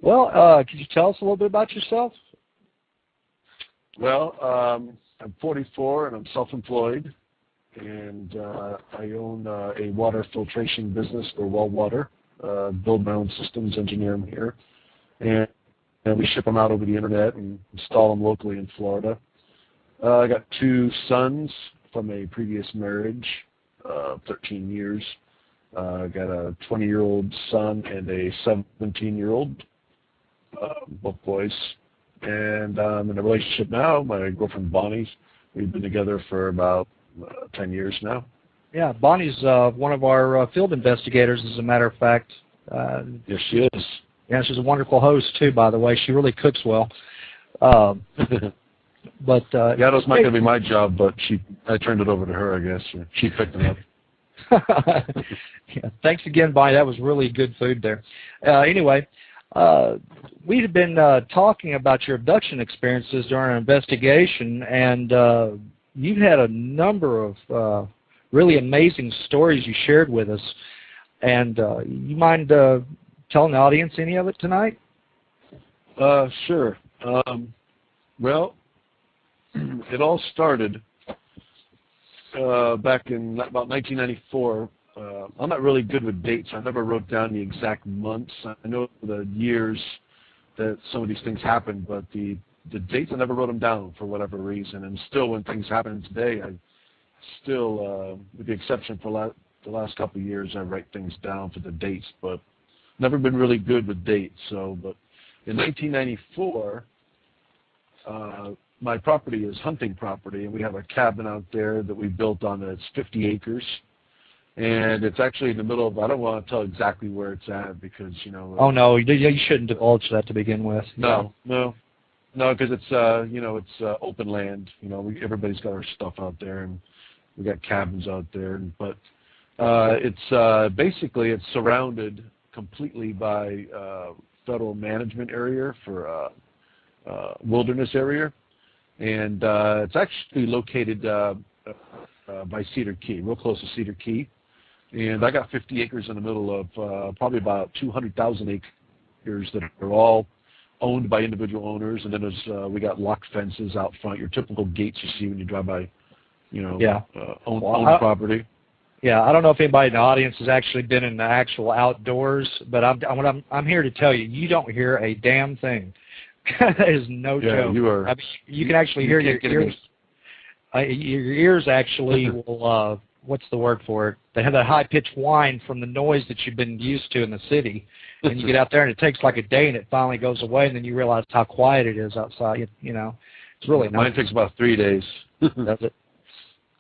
Well, could you tell us a little bit about yourself? Well, I'm 44 and I'm self-employed, and I own a water filtration business for well water. Build my own systems, engineer them here, and we ship them out over the internet and install them locally in Florida. I got 2 sons from a previous marriage, 13 years. I got a 20-year-old son and a 17-year-old, both boys. And I'm in a relationship now. My girlfriend Bonnie's. We've been together for about 10 years now. Yeah, Bonnie's one of our field investigators, as a matter of fact. Yes, she is. Yeah, she's a wonderful host too, by the way. She really cooks well. But yeah, that was not going to be my job, but I turned it over to her, I guess. She picked it up. Yeah, thanks again, Bonnie. That was really good food there. Anyway, we had been talking about your abduction experiences during our investigation, and you've had a number of really amazing stories you shared with us. And you mind telling the audience any of it tonight? Sure. Well, it all started back in about 1994. I'm not really good with dates. I never wrote down the exact months. I know the years that some of these things happened, but the dates, I never wrote them down for whatever reason. And still, when things happen today, I still, with the exception for the last couple of years, I write things down for the dates, but never been really good with dates. So, but in 1994, my property is hunting property, and we have a cabin out there that we built on it's 50 acres. And it's actually in the middle of, I don't want to tell exactly where it's at because, you know. Oh, no, you shouldn't divulge that to begin with. No, because it's, you know, it's open land. You know, everybody's got our stuff out there, and we got cabins out there. But it's basically, it's surrounded completely by federal management area for wilderness area. And it's actually located by Cedar Key, real close to Cedar Key. And I got 50 acres in the middle of probably about 200,000 acres that are all owned by individual owners. And then there's we got lock fences out front, your typical gates you see when you drive by, you know, owned property. Yeah, I don't know if anybody in the audience has actually been in the actual outdoors, but I'm here to tell you, you don't hear a damn thing. That is no joke. You are. I mean, you can actually hear your ears. Your ears actually will. What's the word for it? They have that high-pitched whine from the noise that you've been used to in the city. And you get out there, and it takes like a day, and it finally goes away, and then you realize how quiet it is outside. You know, it's really nice. Mine takes about 3 days. Does it?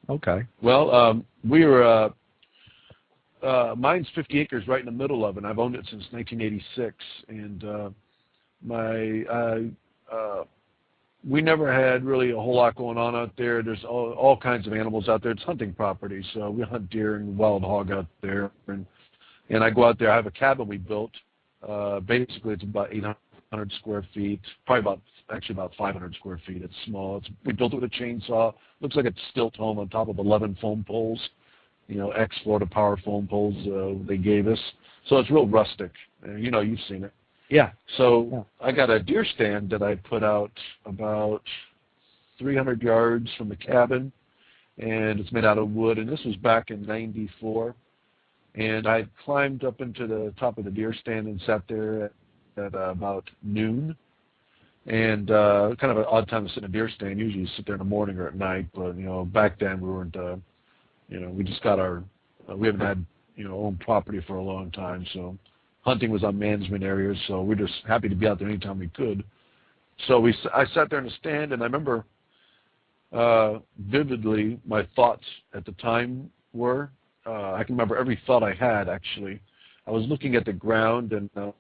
Okay. Well, we were. Mine's 50 acres right in the middle of it. And I've owned it since 1986, and we never had really a whole lot going on out there. There's all kinds of animals out there. It's hunting property, so we hunt deer and wild hog out there. And I go out there. I have a cabin we built. Basically, it's about 800 square feet, probably about 500 square feet. It's small. We built it with a chainsaw. Looks like a stilt home on top of 11 foam poles, you know, ex-Florida Power foam poles they gave us. So it's real rustic. You know, you've seen it. Yeah. So I got a deer stand that I put out about 300 yards from the cabin, and it's made out of wood. And this was back in '94. And I climbed up into the top of the deer stand and sat there at about noon. And kind of an odd time to sit in a deer stand. Usually you sit there in the morning or at night. But, you know, back then we weren't, you know, we just got we haven't had, you know, own property for a long time. So hunting was on management areas, so we're just happy to be out there anytime we could. So I sat there in the stand, and I remember vividly my thoughts at the time were, I can remember every thought I had, actually. I was looking at the ground, and I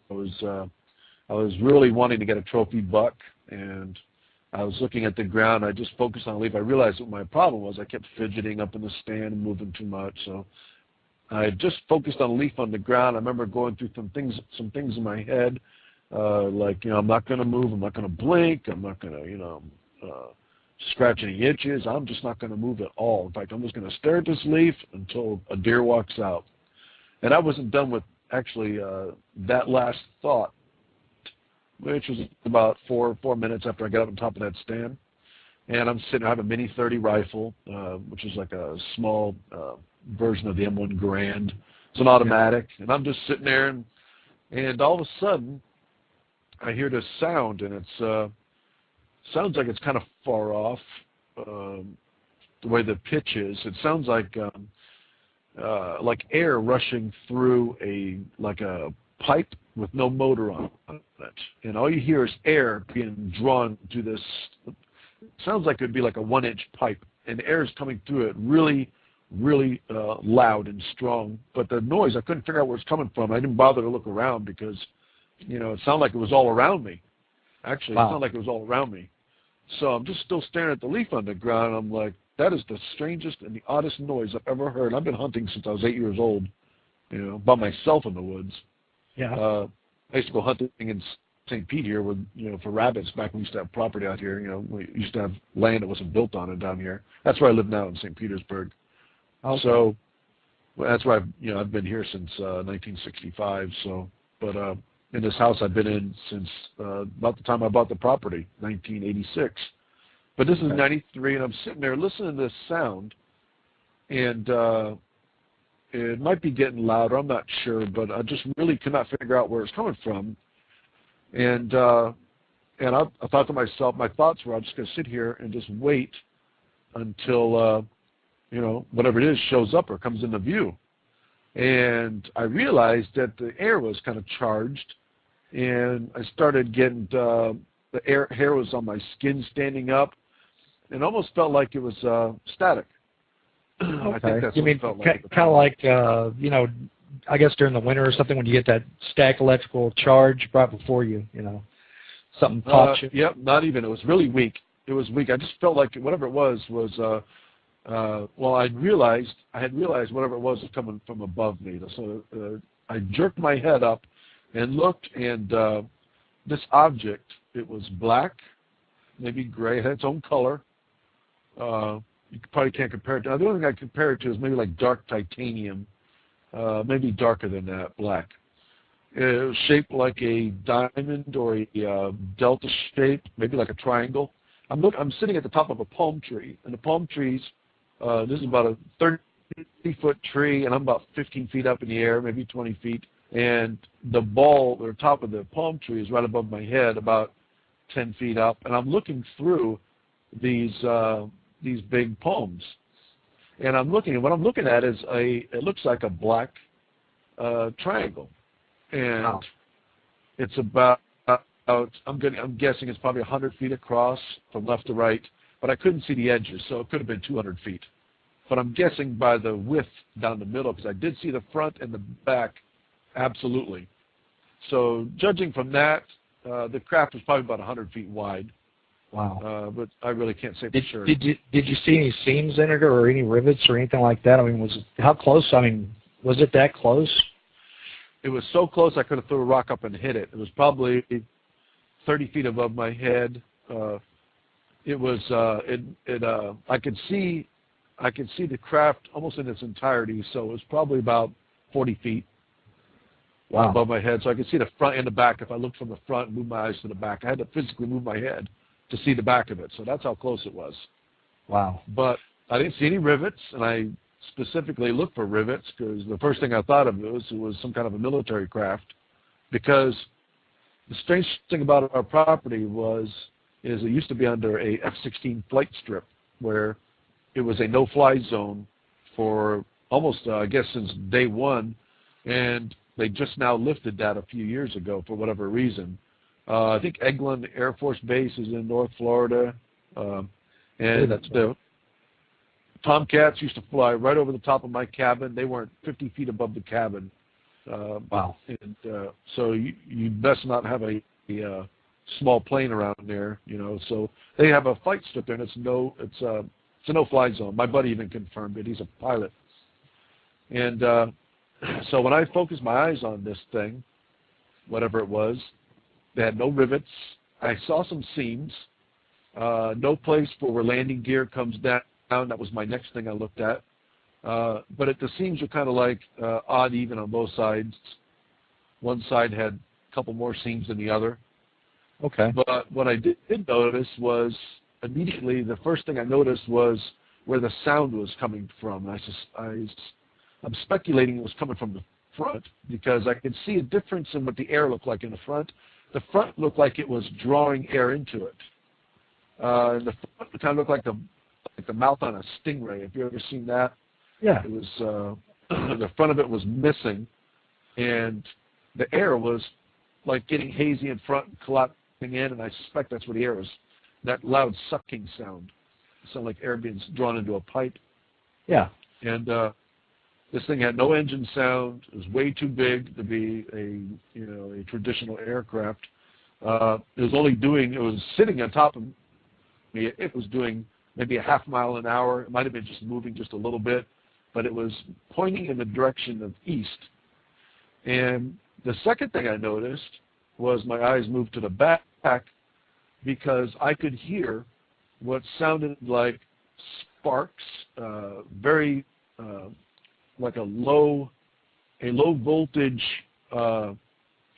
was really wanting to get a trophy buck, and I was looking at the ground. I just focused on a leaf. I realized what my problem was. I kept fidgeting up in the stand and moving too much, so I just focused on a leaf on the ground. I remember going through some things in my head, like, you know, I'm not going to move. I'm not going to blink. I'm not going to, you know, scratch any itches. I'm just not going to move at all. In fact, I'm just going to stare at this leaf until a deer walks out. And I wasn't done with actually that last thought which was about four minutes after I got up on top of that stand. And I'm sitting, I have a Mini 30 rifle, which is like a small version of the M1 Garand. It's an automatic, and I'm just sitting there, and all of a sudden, I hear this sound, and it's sounds like it's kind of far off, the way the pitch is. It sounds like air rushing through a pipe with no motor on it, and all you hear is air being drawn to this. It sounds like it would be like a 1-inch pipe, and air is coming through it really, really loud and strong. But the noise, I couldn't figure out where it's coming from. I didn't bother to look around because, it sounded like it was all around me. Actually, It sounded like it was all around me. So I'm just still staring at the leaf on the ground. I'm like, that is the strangest and the oddest noise I've ever heard. I've been hunting since I was 8 years old, by myself in the woods. Yeah. I used to go hunting in St. Pete here with, for rabbits back when we used to have property out here. We used to have land that wasn't built on it down here. That's where I live now in St. Petersburg. Okay. So that's where I've been here since 1965. So, but in this house I've been in since about the time I bought the property, 1986. But this is 93, and I'm sitting there listening to this sound, and it might be getting louder. I'm not sure, but I just really could not figure out where it's coming from. And I thought to myself, my thoughts were, I'm just going to sit here and just wait until, whatever it is shows up or comes into view. And I realized that the air was kind of charged, and I started getting, the hair was on my skin standing up, and almost felt like it was static. Okay. I think that's you what mean it felt like. Kind of like, I guess during the winter or something when you get that static electrical charge right before you, something pops you? Yep, not even. It was really weak. It was weak. I just felt like whatever it was, I had realized whatever it was coming from above me. So I jerked my head up and looked, and this object, it was black, maybe gray, it had its own color. You probably can't compare it to. The only thing I compare it to is maybe like dark titanium, maybe darker than that, black. It was shaped like a diamond or a delta shape, maybe like a triangle. I'm sitting at the top of a palm tree, and the palm trees, this is about a 30-foot tree, and I'm about 15 feet up in the air, maybe 20 feet, and the ball or top of the palm tree is right above my head, about 10 feet up, and I'm looking through these big palms, and I'm looking, and what I'm looking at is it looks like a black triangle, and it's about I'm guessing it's probably 100 feet across from left to right, but I couldn't see the edges, so it could have been 200 feet. But I'm guessing by the width down the middle, because I did see the front and the back, absolutely. So judging from that, the craft was probably about 100 feet wide. Wow. But I really can't say for sure. Did you see any seams in it or any rivets or anything like that? I mean, how close? I mean, was it that close? It was so close I could have threw a rock up and hit it. It was probably 30 feet above my head. It was I could see the craft almost in its entirety, so it was probably about 40 feet above my head. So I could see the front and the back. If I looked from the front and moved my eyes to the back, I had to physically move my head to see the back of it. So that's how close it was. Wow. But I didn't see any rivets, and I specifically looked for rivets because the first thing I thought of was some kind of a military craft, because the strange thing about our property is it used to be under a F-16 flight strip where it was a no-fly zone for almost, I guess, since day one, and they just now lifted that a few years ago for whatever reason. I think Eglin Air Force Base is in North Florida, and the Tomcats used to fly right over the top of my cabin. They weren't 50 feet above the cabin. Wow. And so you best not have a small plane around there, So they have a flight strip there, and it's a no-fly zone. My buddy even confirmed it. He's a pilot. And so when I focused my eyes on this thing, whatever it was, they had no rivets. I saw some seams. No place for where landing gear comes down. That was my next thing I looked at. But the seams were kind of like odd even on both sides. One side had a couple more seams than the other. Okay. But what I did notice was immediately the first thing I noticed was where the sound was coming from. I'm speculating it was coming from the front because I could see a difference in what the air looked like in the front. The front looked like it was drawing air into it. And the front kind of looked like the mouth on a stingray. Have you ever seen that? Yeah. It was the front of it was missing, and the air was like getting hazy in front and collapsing in, and I suspect that's where the air was. That loud sucking sound. It sounded like air being drawn into a pipe. Yeah. And this thing had no engine sound. It was way too big to be a traditional aircraft. It was sitting on top of me. It was doing maybe a half mile an hour. It might have been just moving just a little bit, but it was pointing in the direction of east. And the second thing I noticed was my eyes moved to the back because I could hear what sounded like sparks, very like a low voltage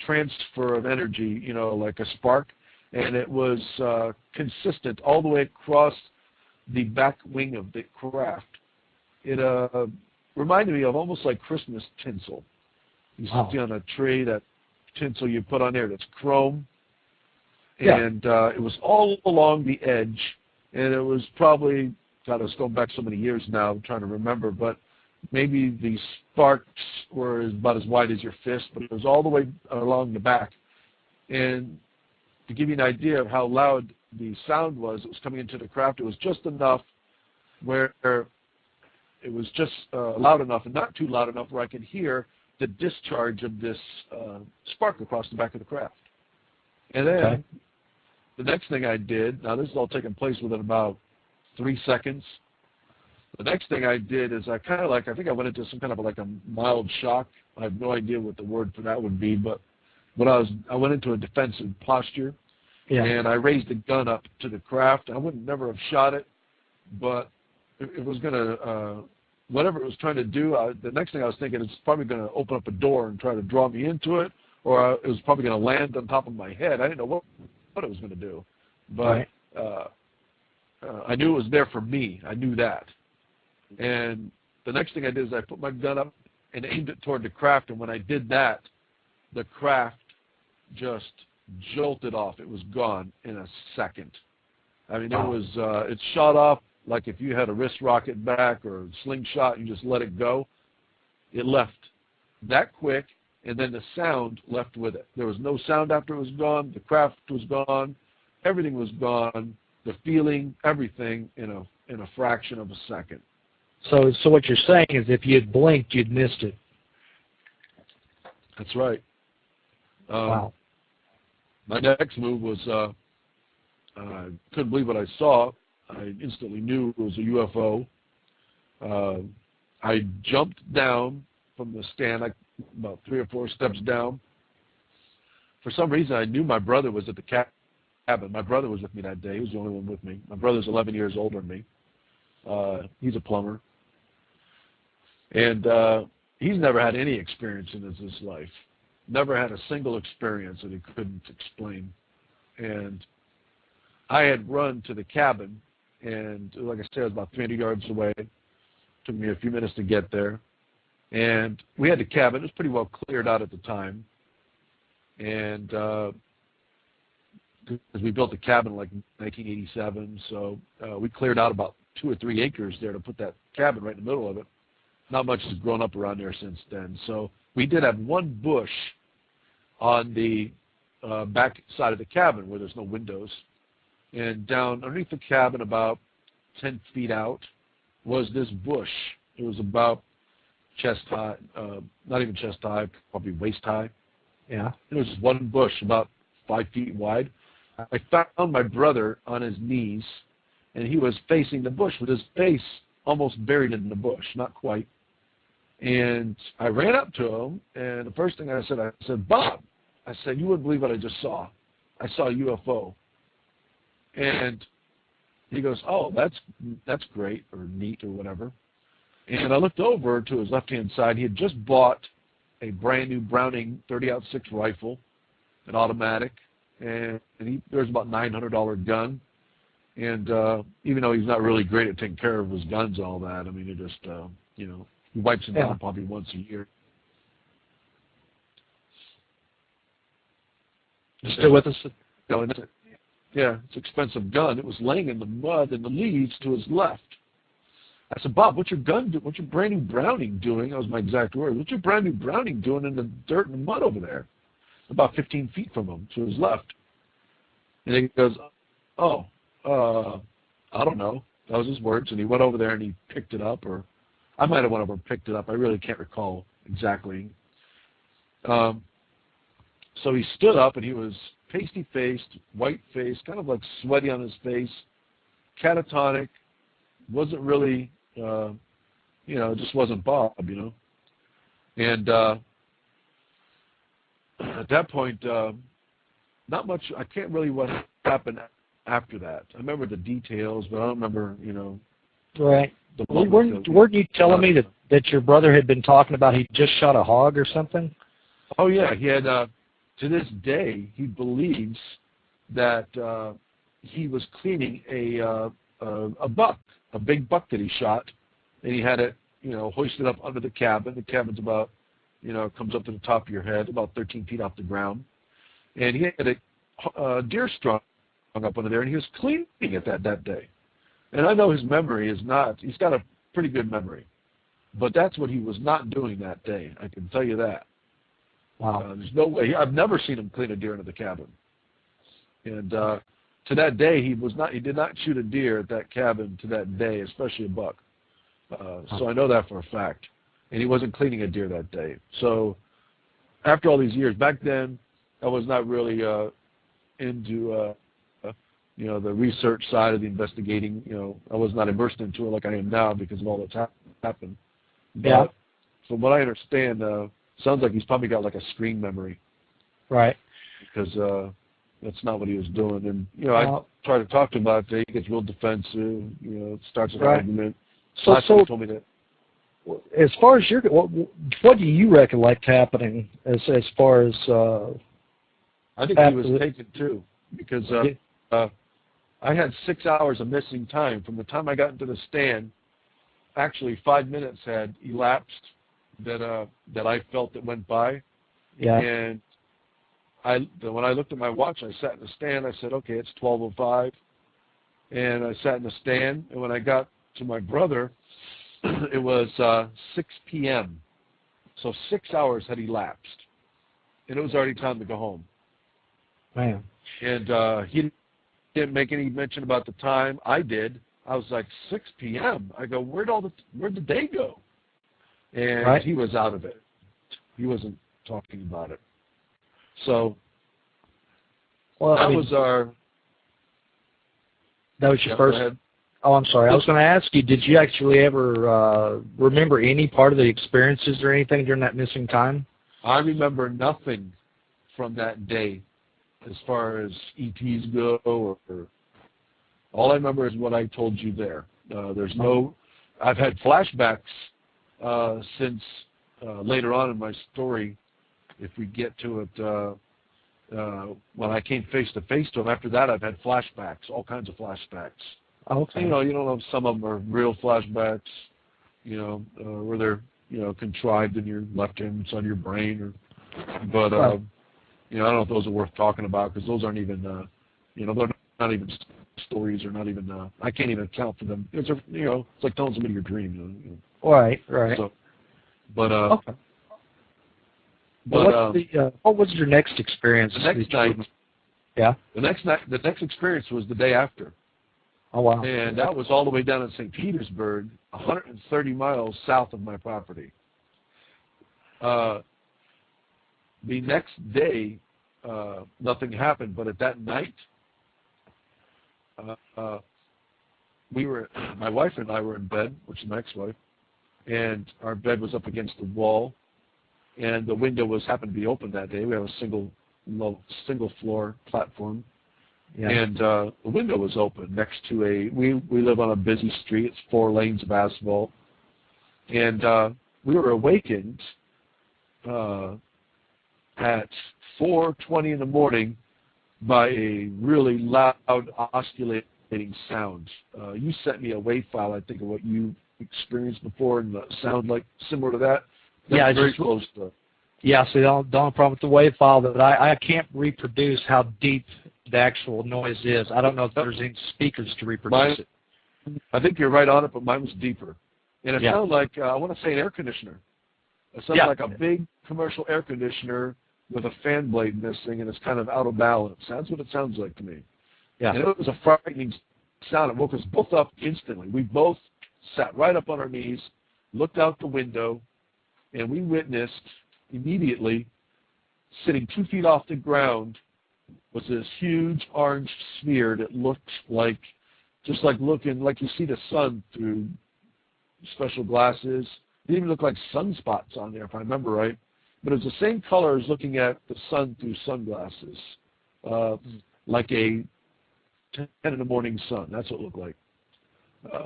transfer of energy, like a spark, and it was consistent all the way across the back wing of the craft. It reminded me of almost like Christmas tinsel. You see on a tree that tinsel you put on there that's chrome. Yeah. And it was all along the edge, and it was probably, God, it's going back so many years now, I'm trying to remember, but maybe the sparks were about as wide as your fist, but it was all the way along the back. And to give you an idea of how loud the sound was, it was coming into the craft, it was just enough where it was just loud enough and not too loud enough where I could hear the discharge of this spark across the back of the craft. And then the next thing I did, now this is all taking place within about 3 seconds. The next thing I did is I think I went into some kind of like a mild shock. I have no idea what the word for that would be, but I went into a defensive posture, and I raised the gun up to the craft. I would never have shot it, but it was going to, whatever it was trying to do, the next thing I was thinking, it's probably going to open up a door and try to draw me into it, or it was probably going to land on top of my head. I didn't know what it was going to do, but I knew it was there for me. I knew that. And the next thing I did is I put my gun up and aimed it toward the craft, and when I did that, the craft just jolted off. It was gone in a second. I mean, it shot off like if you had a wrist rocket back or a slingshot and you just let it go. It left that quick, and then the sound left with it. There was no sound after it was gone. The craft was gone. Everything was gone. The feeling, everything in a fraction of a second. So what you're saying is if you had blinked, you'd missed it. That's right. Wow. My next move was I couldn't believe what I saw. I instantly knew it was a UFO. I jumped down from the stand, about 3 or 4 steps down. For some reason, I knew my brother was at the cabin. My brother was with me that day. He was the only one with me. My brother's 11 years older than me. He's a plumber. And he's never had any experience in his life. Never had a single experience that he couldn't explain. And I had run to the cabin, and like I said, I was about 300 yards away. It took me a few minutes to get there. And we had the cabin. It was pretty well cleared out at the time. And because we built the cabin like 1987, so we cleared out about 2 or 3 acres there to put that cabin right in the middle of it. Not much has grown up around there since then. So we did have one bush on the back side of the cabin where there's no windows. And down underneath the cabin, about 10 feet out, was this bush. It was about chest high, not even chest high, probably waist high. Yeah. It was just one bush about 5 feet wide. I found my brother on his knees, and he was facing the bush with his face almost buried in the bush, not quite. And I ran up to him, and the first thing I said, Bob, I said, you wouldn't believe what I just saw. I saw a UFO. And he goes, oh, that's great, or neat, or whatever. And I looked over to his left-hand side. He had just bought a brand-new Browning .30-06 rifle, an automatic, and there's about $900 gun. And even though he's not really great at taking care of his guns and all that, I mean, it just, you know, he wipes them down probably once a year. You still with us? Yeah, it's an expensive gun. It was laying in the mud and the leaves to his left. I said, Bob, what's your gun do? What's your brand new Browning doing? That was my exact word. What's your brand new Browning doing in the dirt and the mud over there? About 15 feet from him, to his left. And he goes, oh, I don't know. That was his words. And he went over there and he picked it up, or I might have went over and picked it up. I really can't recall exactly. So he stood up and he was pasty-faced, white-faced, kind of like sweaty on his face, catatonic, wasn't really, you know, just wasn't Bob, you know. And at that point, not much, I can't really what happened after that. I remember the details, but I don't remember, you know. Right. Weren't you telling me that your brother had been talking about he just shot a hog or something? Oh, yeah. He had, to this day, he believes that he was cleaning a buck, a big buck that he shot, and he had it, you know, hoisted up under the cabin. The cabin's about, you know, comes up to the top of your head, about 13 feet off the ground. And he had a deer strung up under there, and he was cleaning it that day. And I know his memory is not, he's got a pretty good memory. But that's what he was not doing that day, I can tell you that. Wow. There's no way, I've never seen him clean a deer into the cabin. And to that day, he did not shoot a deer at that cabin to that day, especially a buck. So I know that for a fact. And he wasn't cleaning a deer that day. So after all these years, back then, I was not really into, you know, the research side of the investigating. You know, I was not immersed into it like I am now because of all that's happened. But yeah. from what I understand, sounds like he's probably got like a screen memory. Right. Because that's not what he was doing. And, you know, I try to talk to him about it. He gets real defensive, you know, starts an argument. So he told me that. As far as what do you recollect happening as far as I think he was taken too, because I had 6 hours of missing time from the time I got into the stand. Actually, 5 minutes had elapsed that I felt that went by. Yeah. And when I looked at my watch, I sat in the stand. I said, okay, it's 12:05, and I sat in the stand. And when I got to my brother, it was 6 p.m. So 6 hours had elapsed, and it was already time to go home. Man. And he didn't make any mention about the time. I did. I was like, 6 p.m. I go, where'd the day go? And he was out of it. He wasn't talking about it. So that was your first. Oh, I'm sorry. I was going to ask you, did you actually ever remember any part of the experiences or anything during that missing time? I remember nothing from that day as far as ETs go. Or all I remember is what I told you there. I've had flashbacks since later on in my story, if we get to it, when I came face to face to him. After that, I've had flashbacks, all kinds of flashbacks. Okay. You know, if some of them are real flashbacks, you know, where they're, you know, contrived in your left hand side of your brain, but you know, I don't know if those are worth talking about because those aren't even, you know, they're not even stories, or not even, I can't even account for them. It's you know, it's like telling somebody your dream. You know. Right. So, but okay. But what was your next experience? The next night. Yeah. The next experience was the day after. Oh, wow. And that was all the way down in St. Petersburg, 130 miles south of my property. The next day, nothing happened, but at that night, my wife and I were in bed, which is my ex-wife, and our bed was up against the wall, and the window happened to be open that day. We have a single floor platform. Yeah. And the window was open next to we live on a busy street. It's 4 lanes of asphalt. And we were awakened at 4:20 in the morning by a really loud oscillating sound. You sent me a wave file, I think, of what you experienced before, and the sound like similar to that. That's yeah, very close to. Yeah, see, the only problem with the wave file that I can't reproduce how deep the actual noise is. I don't know if there's any speakers to reproduce it. I think you're right on it, but mine was deeper. And it Yeah. sounded like, I want to say an air conditioner. It sounded like a big commercial air conditioner with a fan blade missing, and it's kind of out of balance. That's what it sounds like to me. Yeah. And it was a frightening sound. It woke us both up instantly. We both sat right up on our knees, looked out the window, and we witnessed immediately, sitting 2 feet off the ground, was this huge orange sphere that looked like, just like looking like you see the sun through special glasses. It didn't even look like sunspots on there, if I remember right. But it was the same color as looking at the sun through sunglasses, like a 10 in the morning sun. That's what it looked like.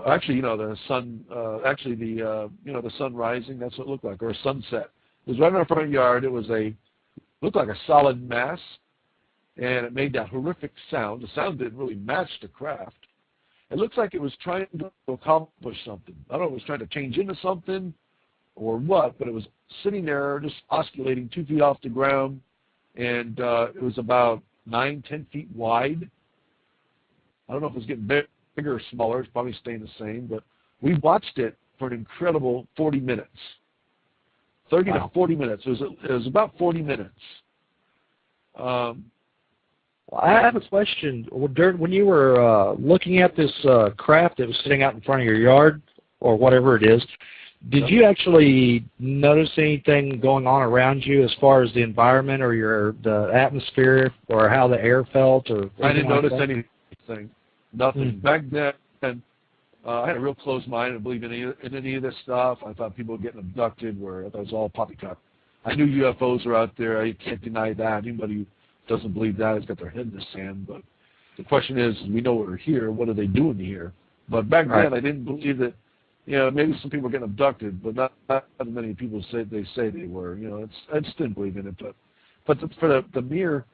Actually, you know, the sun. Actually, the sun rising. That's what it looked like, or a sunset. It was right in our front yard. It was looked like a solid mass, and it made that horrific sound. The sound didn't really match the craft. It looks like it was trying to accomplish something. I don't know if it was trying to change into something or what, but it was sitting there just oscillating 2 feet off the ground, and it was about 9-10 feet wide. I don't know if it was getting bigger or smaller. It's probably staying the same, but we watched it for an incredible 40 minutes. 30 to 40 minutes. It was about 40 minutes. Well, I have a question. When you were looking at this craft that was sitting out in front of your yard, or whatever it is, did you actually notice anything going on around you as far as the environment or the atmosphere or how the air felt? Or I didn't like notice that? anything. Nothing. Back then, I had a real closed mind. I didn't believe in any of this stuff. I thought people were getting abducted, where that was all poppycock. I knew UFOs were out there. I can't deny that. Anybody who doesn't believe that has got their head in the sand. But the question is, we know we're here. What are they doing here? But back then, I didn't believe that. You know, maybe some people were getting abducted, but not as many people say they were. You know, I just didn't believe in it. But for the mere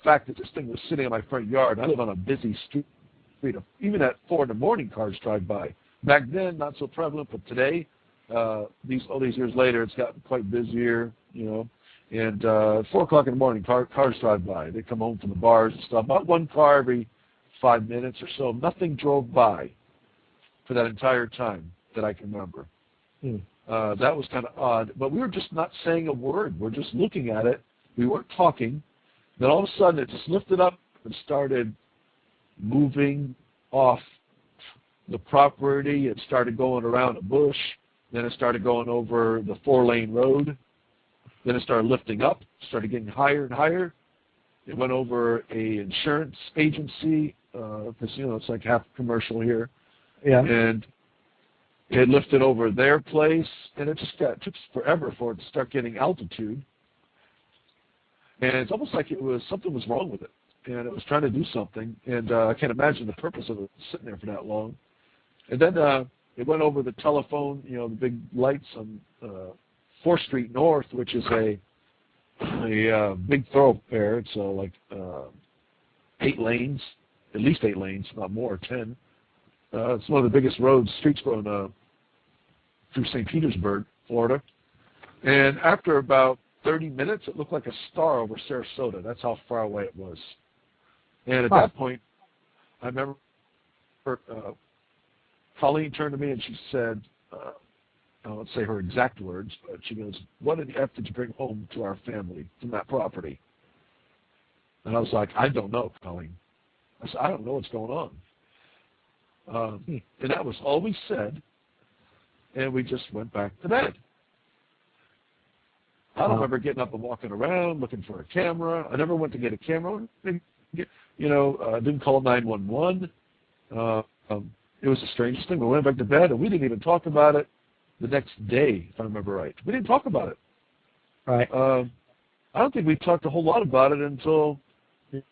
fact that this thing was sitting in my front yard, I live on a busy street. Even at 4 in the morning, cars drive by. Back then, not so prevalent, but today, all these years later, it's gotten quite busier. You know, and at 4 o'clock in the morning, cars drive by. They come home from the bars and stuff. About one car every 5 minutes or so. Nothing drove by for that entire time that I can remember. That was kind of odd, but we were just not saying a word. We're just looking at it. We weren't talking. Then all of a sudden, it just lifted up and started moving off the property. It started going around a bush. Then it started going over the 4-lane road. Then it started lifting up, started getting higher and higher. It went over a insurance agency, because, you know, it's like half commercial here. Yeah. And it lifted over their place, and it just took forever for it to start getting altitude. And it's almost like something was wrong with it, and it was trying to do something. And I can't imagine the purpose of it sitting there for that long. And then it went over the telephone, you know, the big lights on 4th Street North, which is a big thoroughfare. It's like 8 lanes, at least 8 lanes, not more, 10. It's one of the biggest streets going through St. Petersburg, Florida. And after about 30 minutes, it looked like a star over Sarasota. That's how far away it was. And at that point, I remember Colleen turned to me and she said, I won't say her exact words, but she goes, "What in the F did you bring home to our family from that property?" And I was like, "I don't know, Colleen." I said, "I don't know what's going on." And that was all we said, and we just went back to bed. I don't remember getting up and walking around looking for a camera. I never went to get a camera. Didn't call 911. It was the strangest thing. We went back to bed, and we didn't even talk about it the next day, if I remember right. We didn't talk about it. Right. I don't think we talked a whole lot about it until,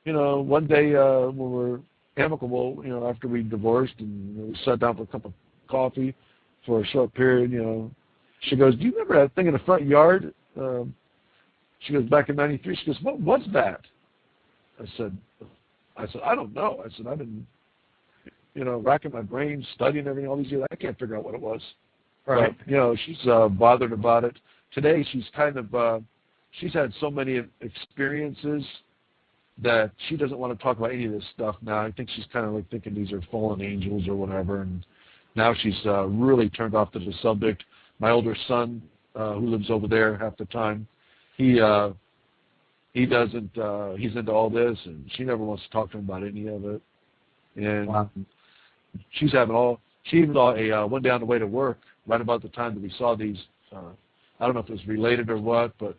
one day when we were amicable, after we divorced and we sat down for a cup of coffee for a short period, She goes, "Do you remember that thing in the front yard?" She goes, "Back in '93. She goes, "What was that?" I said, I don't know. I said, I've been, racking my brain, studying everything all these years. I can't figure out what it was. Right. But, she's bothered about it. Today, she's kind of, she's had so many experiences that she doesn't want to talk about any of this stuff now. I think she's kind of like thinking these are fallen angels or whatever. And now she's really turned off to the subject. My older son, who lives over there half the time, he doesn't, he's into all this, and she never wants to talk to him about any of it. And wow. she even saw one day on the way to work, right about the time that we saw these, I don't know if it was related or what, but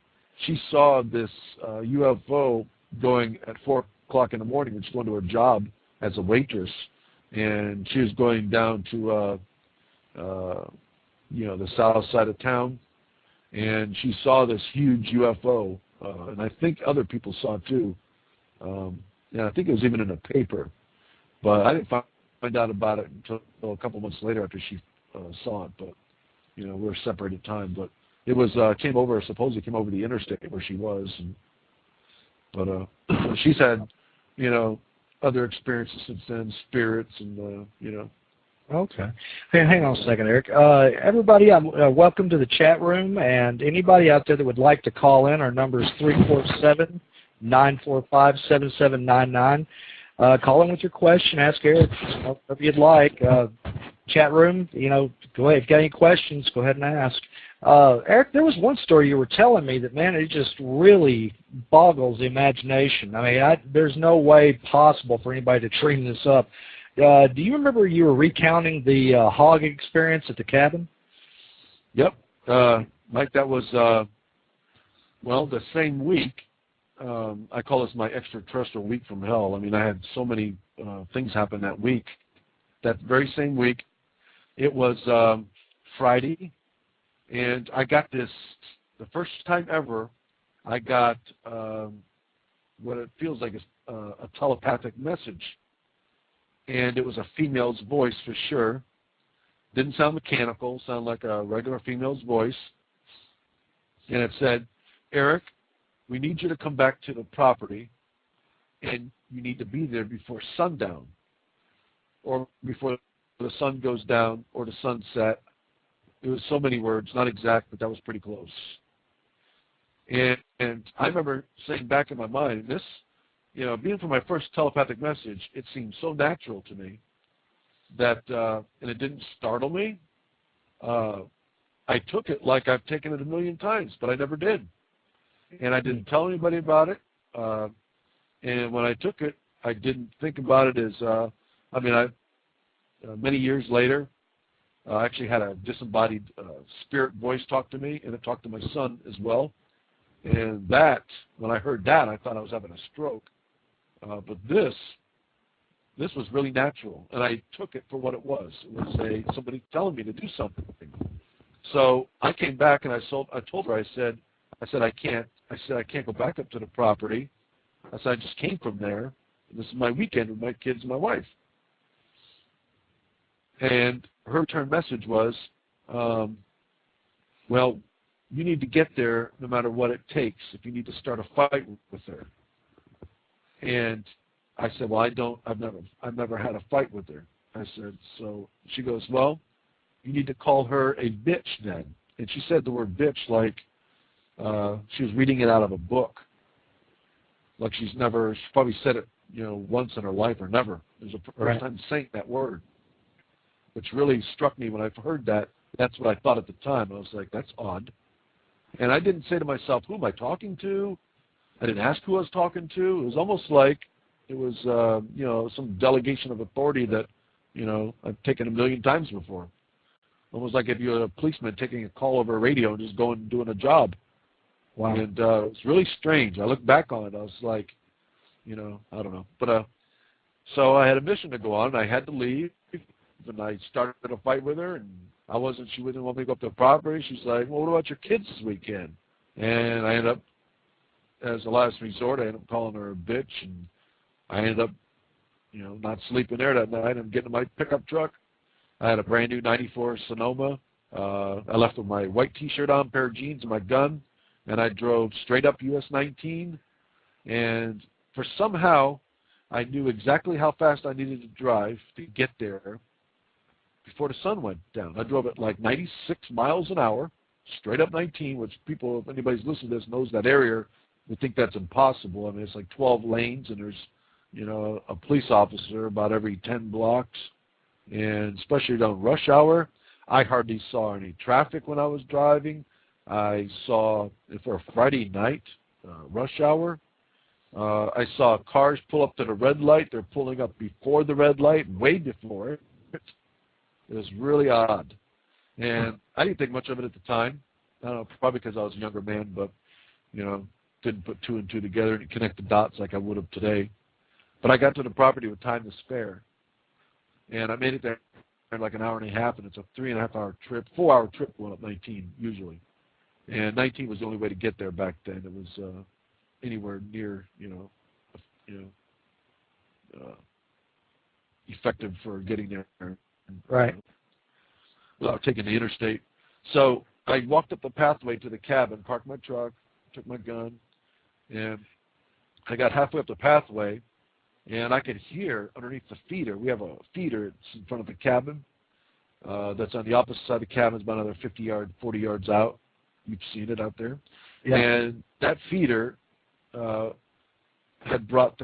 she saw this UFO going at 4 o'clock in the morning when she was going to her job as a waitress, and she was going down to, the south side of town, and she saw this huge UFO, and I think other people saw it too, and I think it was even in a paper, but I didn't find out about it until a couple months later after she saw it, but, we're separated time, but it was, supposedly came over the interstate where she was, but she's had, other experiences since then, spirits and, Okay. Hey, hang on a second, Eric. Everybody, welcome to the chat room, and anybody out there that would like to call in, our number is 347-945-7799. Call in with your question, ask Eric whatever you'd like. Chat room, go ahead. If you've got any questions, go ahead and ask. Eric, there was one story you were telling me that, man, it just really boggles the imagination. I mean, there's no way possible for anybody to dream this up. Do you remember you were recounting the hog experience at the cabin? Yep. Mike, that was, the same week. I call this my extraterrestrial week from hell. I mean, I had so many things happen that week. That very same week, it was Friday, and I got this, the first time ever, I got what it feels like a telepathic message. And it was a female's voice for sure. Didn't sound mechanical, sounded like a regular female's voice. And it said, Eric, we need you to come back to the property, and you need to be there before sundown, or before the sun goes down, or the sunset. It was so many words, not exact, but that was pretty close. And I remember saying back in my mind, this, being from my first telepathic message, it seemed so natural to me that, and it didn't startle me. I took it like I've taken it a million times, but I never did. And I didn't tell anybody about it. And when I took it, I didn't think about it as, many years later, I actually had a disembodied spirit voice talk to me, and it talked to my son as well. And that, when I heard that, I thought I was having a stroke. But this was really natural, and I took it for what it was. It was somebody telling me to do something. So I came back and I told her, I said I can't go back up to the property. I said I just came from there. This is my weekend with my kids and my wife. And her return message was, well, you need to get there no matter what it takes if you need to start a fight with her. And I said, well, I've never had a fight with her. I said, so she goes, well, you need to call her a bitch then. And she said the word bitch like she was reading it out of a book. Like she probably said it, once in her life or never. It was the first time saying that word, which really struck me when I heard that. That's what I thought at the time. I was like, that's odd. And I didn't say to myself, who am I talking to? I didn't ask who I was talking to. It was almost like it was, some delegation of authority that, I've taken a million times before. Almost like if you're a policeman taking a call over a radio and just going and doing a job. Wow. And it was really strange. I look back on it. I was like, I don't know. But so I had a mission to go on, and I had to leave. And I started a fight with her, and she wouldn't want me to go up to the property. She's like, well, what about your kids this weekend? And I ended up, as a last resort, I ended up calling her a bitch, and I ended up, not sleeping there that night. I'm getting in my pickup truck. I had a brand new 94 Sonoma. I left with my white T-shirt on, pair of jeans, and my gun, and I drove straight up US 19, and for somehow I knew exactly how fast I needed to drive to get there before the sun went down. I drove at like 96 miles an hour, straight up 19, which people, if anybody's listening to this, knows that area, would think that's impossible. I mean, it's like 12 lanes, and there's, you know, a police officer about every 10 blocks, and especially during rush hour, I hardly saw any traffic when I was driving. I saw, for a Friday night rush hour, I saw cars pull up to the red light. They're pulling up before the red light, way before it. It was really odd. And I didn't think much of it at the time. I don't know, probably because I was a younger man, but, you know, didn't put two and two together and connect the dots like I would have today. But I got to the property with time to spare. And I made it there in like an hour and a half, and it's a 3.5 hour trip, 4 hour trip going up 19 usually. And 19 was the only way to get there back then. It was anywhere near, effective for getting there. Right. Without taking the interstate. So I walked up the pathway to the cabin, parked my truck, took my gun, and I got halfway up the pathway, and I could hear underneath the feeder. We have a feeder that's in front of the cabin that's on the opposite side of the cabin. It's about another 40 yards out. You've seen it out there. Yeah. And that feeder had brought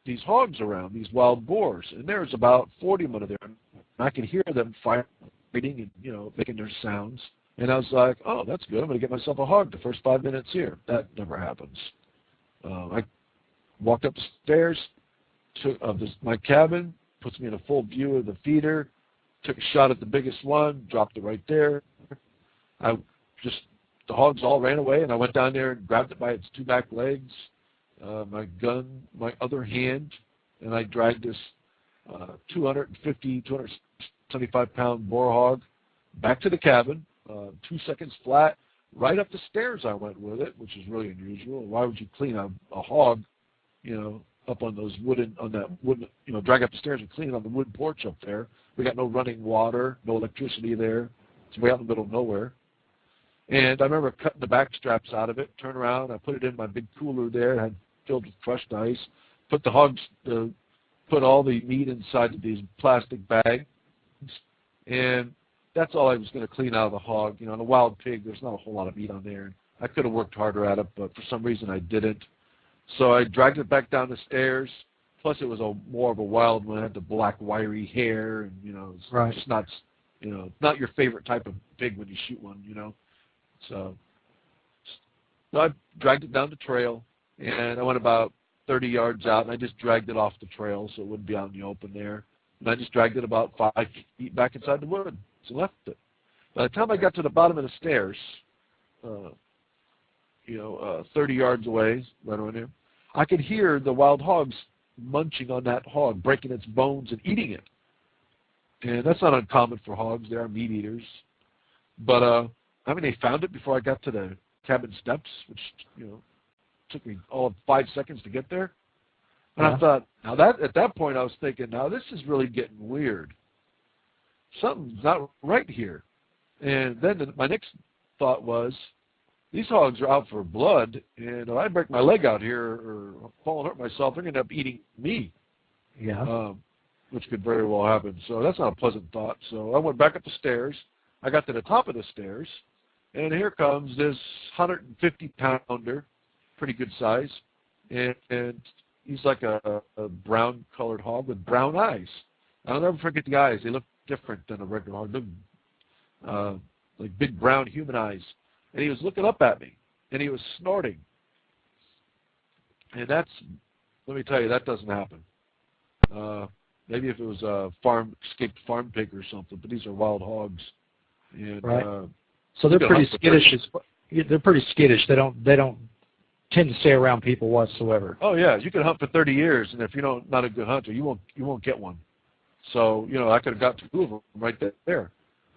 these hogs around, these wild boars, and there's about 40 of them there. And I could hear them fighting and, you know, making their sounds. And I was like, oh, that's good. I'm going to get myself a hog the first 5 minutes here. That never happens. I walked up the stairs to my cabin, puts me in a full view of the feeder, took a shot at the biggest one, dropped it right there. The hogs all ran away, and I went down there and grabbed it by its two back legs, my gun, my other hand, and I dragged this 275-pound boar hog back to the cabin, 2 seconds flat, right up the stairs I went with it, which is really unusual. Why would you clean a hog, you know, up on those drag up the stairs and clean it on the wood porch up there? We got no running water, no electricity there. It's way out in the middle of nowhere. And I remember cutting the back straps out of it, turn around, I put it in my big cooler there, had filled with crushed ice, put all the meat inside of these plastic bags, and that's all I was going to clean out of the hog. You know, in a wild pig, there's not a whole lot of meat on there. I could have worked harder at it, but for some reason I didn't. So I dragged it back down the stairs. Plus, it was more of a wild one. It had the black, wiry hair, and, you know, it's just not, you know, not your favorite type of pig when you shoot one, you know. So I dragged it down the trail, and I went about 30 yards out, and I just dragged it off the trail so it wouldn't be out in the open there. And I just dragged it about 5 feet back inside the woods and left it. By the time I got to the bottom of the stairs, 30 yards away, right around there, I could hear the wild hogs munching on that hog, breaking its bones and eating it. And that's not uncommon for hogs. They are meat eaters. But, they found it before I got to the cabin steps, which, you know, took me all of 5 seconds to get there. And I thought, at that point I was thinking, now this is really getting weird. Something's not right here. And then my next thought was, these hogs are out for blood, and if I break my leg out here or fall and hurt myself, they're going to end up eating me. Yeah. Which could very well happen. So that's not a pleasant thought. So I went back up the stairs. I got to the top of the stairs, and here comes this 150-pounder, pretty good size, and he's like a brown-colored hog with brown eyes. I'll never forget the eyes. They look different than a regular hog, like big brown human eyes. And he was looking up at me, and he was snorting. And let me tell you, that doesn't happen. Maybe if it was a escaped farm pig or something, but these are wild hogs. And, right. So they're pretty skittish. They're pretty skittish. They don't tend to stay around people whatsoever. Oh yeah, you can hunt for 30 years, and if you're not a good hunter, you won't get one. So I could have got 2 of them right there.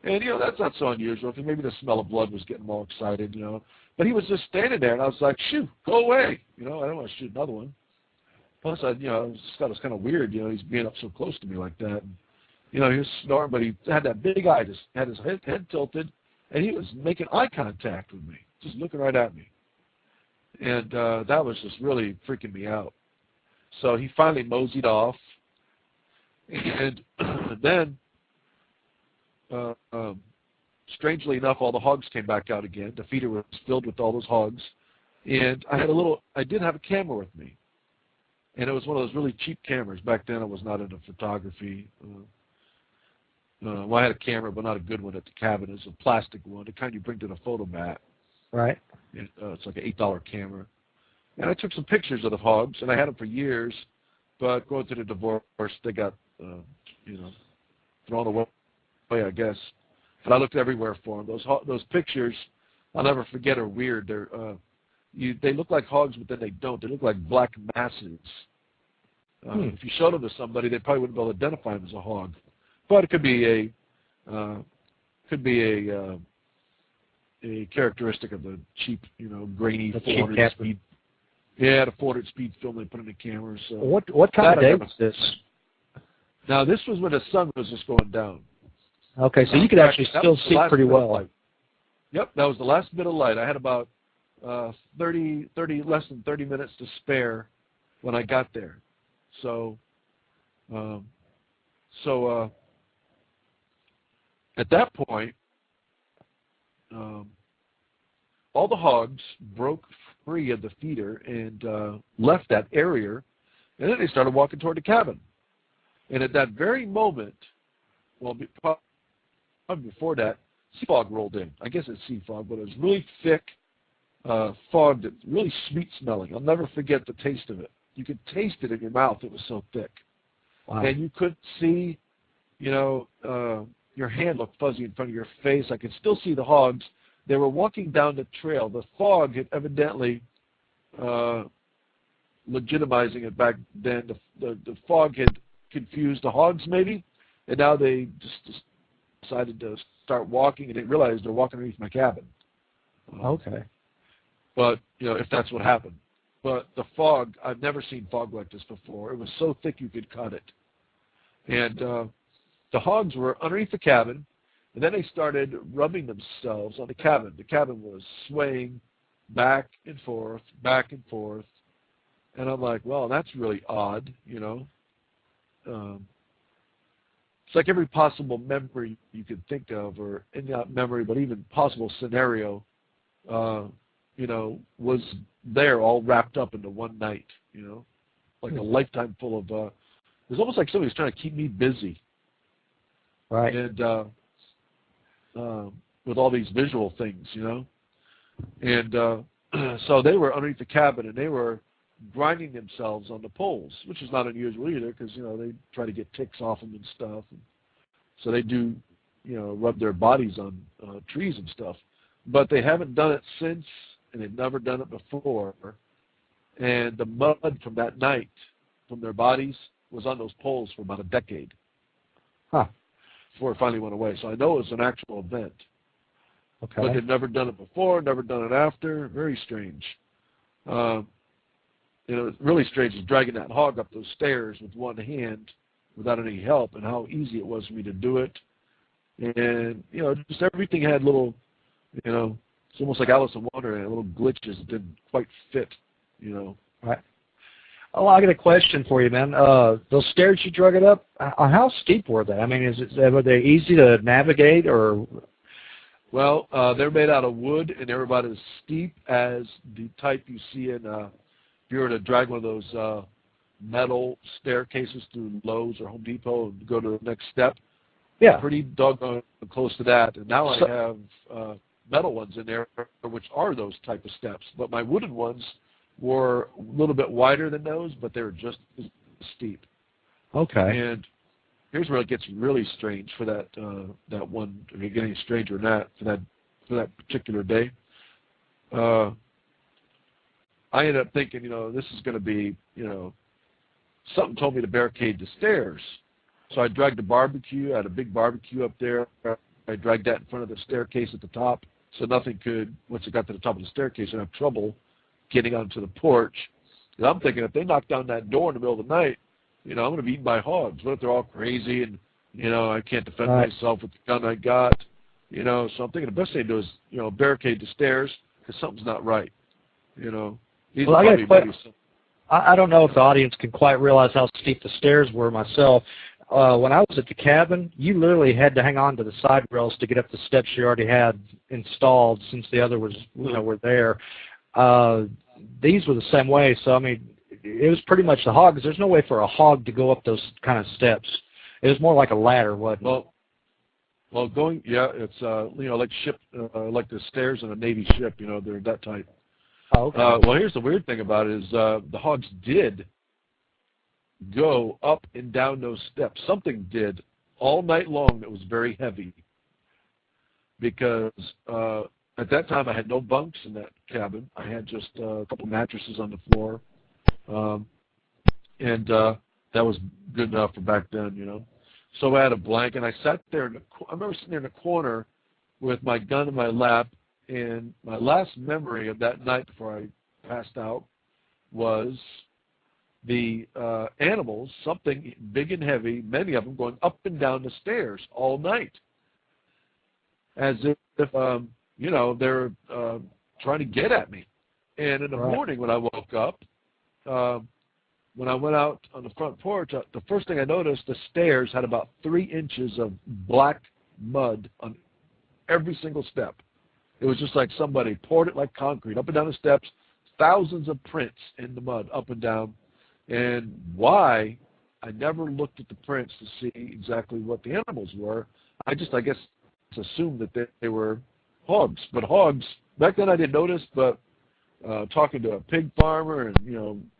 And, that's not so unusual. Maybe the smell of blood was getting more excited, But he was just standing there, and I was like, shoo, go away. I don't want to shoot another one. Plus, I just thought it was kind of weird, he's being up so close to me like that. And, he was snoring, but he had that big eye, just had his head tilted, and he was making eye contact with me, just looking right at me. And that was just really freaking me out. So he finally moseyed off, and then, strangely enough, all the hogs came back out again. The feeder was filled with all those hogs, and I did have a camera with me, and it was one of those really cheap cameras. Back then, I was not into photography. Well, I had a camera, but not a good one at the cabin. It's a plastic one, the kind you bring to the photo mat. Right. And, it's like an $8 camera. And I took some pictures of the hogs, and I had them for years. But going through the divorce, they got, thrown away, I guess. But I looked everywhere for them. Those pictures, I'll never forget, are weird. They look like hogs, but then they don't. They look like black masses. If you showed them to somebody, they probably wouldn't be able to identify them as a hog. But it could be a characteristic of the cheap, grainy 400 speed. Yeah, the 400 speed film they put in the cameras. So what kind of day was this? Now this was when the sun was just going down. Okay, so you could actually still see pretty well. Yep, that was the last bit of light. I had about less than 30 minutes to spare when I got there. So at that point, all the hogs broke free of the feeder and left that area, and then they started walking toward the cabin. And at that very moment, well, probably before that, sea fog rolled in. I guess it's sea fog, but it was really thick fog that really sweet smelling. I'll never forget the taste of it. You could taste it in your mouth. It was so thick. Wow. And you could see, your hand looked fuzzy in front of your face. I could still see the hogs. They were walking down the trail. The fog had evidently, legitimizing it back then, the fog had confused the hogs maybe, and now they just decided to start walking, and they realized they're walking underneath my cabin. Okay. But, if that's what happened. But the fog, I've never seen fog like this before. It was so thick you could cut it. And the hogs were underneath the cabin, and then they started rubbing themselves on the cabin. The cabin was swaying back and forth, and I'm like, well, that's really odd, It's like every possible memory you could think of, or not memory, but even possible scenario, was there all wrapped up into one night, like a lifetime full of, it was almost like somebody was trying to keep me busy. Right. And with all these visual things, And so they were underneath the cabin, and they were grinding themselves on the poles, which is not unusual either, because, they try to get ticks off them and stuff. And so they do, rub their bodies on trees and stuff. But they haven't done it since, and they've never done it before. And the mud from that night, from their bodies, was on those poles for about a decade. Huh. Before it finally went away. So I know it was an actual event. Okay. But they've never done it before, never done it after. Very strange. Really strange is dragging that hog up those stairs with one hand without any help, and how easy it was for me to do it. And, just everything had little, it's almost like Alice in Wonderland, little glitches that didn't quite fit, Right. Oh, I got a question for you, man. Those stairs you drug it up, how steep were they? I mean, were they easy to navigate, or? Well, they're made out of wood, and they're about as steep as the type you see in, if you were to drag one of those metal staircases through Lowe's or Home Depot and go to the next step. Yeah. Pretty doggone close to that. And now I have metal ones in there, which are those type of steps. But my wooden ones were a little bit wider than those, but they were just as steep. Okay. And here's where it gets really strange for that one. If you get any stranger than that, for that particular day. I ended up thinking, this is going to be, something told me to barricade the stairs. So I dragged the barbecue. I had a big barbecue up there. I dragged that in front of the staircase at the top, so nothing could, once it got to the top of the staircase, I'd have trouble getting onto the porch. And I'm thinking, if they knock down that door in the middle of the night, I'm going to be eaten by hogs. What if they're all crazy and, I can't defend myself with the gun I got? So I'm thinking the best thing to do is, barricade the stairs, because something's not right. Well, I got a question. I don't know if the audience can quite realize how steep the stairs were myself. When I was at the cabin, you literally had to hang on to the side rails to get up the steps you already had installed, since the other was, were there. These were the same way. So I mean, it was pretty much the hog, because there's no way for a hog to go up those kind of steps. It was more like a ladder, wasn't it? Well, it's like ship, like the stairs in a Navy ship. They're that type. Oh, okay. Well, here's the weird thing about it is the hogs did go up and down those steps. Something did all night long that was very heavy, because at that time I had no bunks in that cabin. I had just a couple mattresses on the floor, and that was good enough for back then, So I had a blanket, and I sat there. I remember sitting there in a corner with my gun in my lap, and my last memory of that night before I passed out was the animals, something big and heavy, many of them going up and down the stairs all night, as if they're trying to get at me. And in the morning when I woke up, when I went out on the front porch, the first thing I noticed, the stairs had about 3 inches of black mud on every single step. It was just like somebody poured it like concrete up and down the steps, thousands of prints in the mud up and down. And why? I never looked at the prints to see exactly what the animals were. I guess, assumed that they were hogs. But hogs, back then I didn't notice, but talking to a pig farmer and,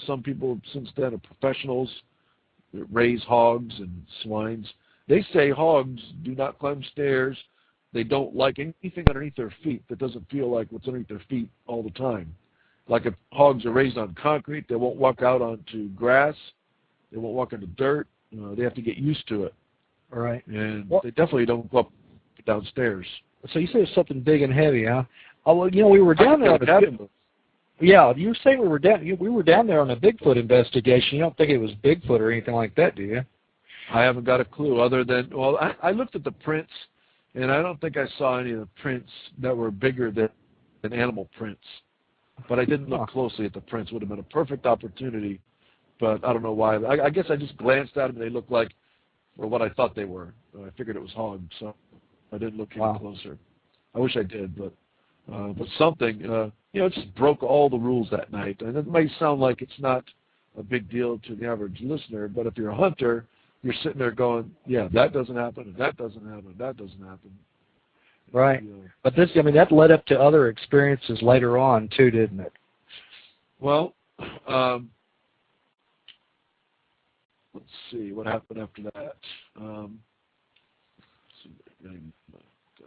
some people since then are professionals that raise hogs and swines. They say hogs do not climb stairs. They don't like anything underneath their feet that doesn't feel like what's underneath their feet all the time. Like if hogs are raised on concrete, they won't walk out onto grass. They won't walk into dirt. They have to get used to it. All right. And they definitely don't go up downstairs. So you say it's something big and heavy, huh? Oh, well, we were down there on the Yeah, you were saying we were down there on a Bigfoot investigation. You don't think it was Bigfoot or anything like that, do you? I haven't got a clue other than, I looked at the prints, and I don't think I saw any of the prints that were bigger than animal prints. But I didn't look closely at the prints. Would have been a perfect opportunity, but I don't know why. I guess I just glanced at them, and they looked like what I thought they were. I figured it was hogs, so I didn't look any closer. I wish I did, but something, it just broke all the rules that night. And it may sound like it's not a big deal to the average listener, but if you're a hunter, you're sitting there going, yeah, that doesn't happen, and that doesn't happen, and that doesn't happen. Right. But that led up to other experiences later on, too, didn't it? Well, let's see what happened after that. I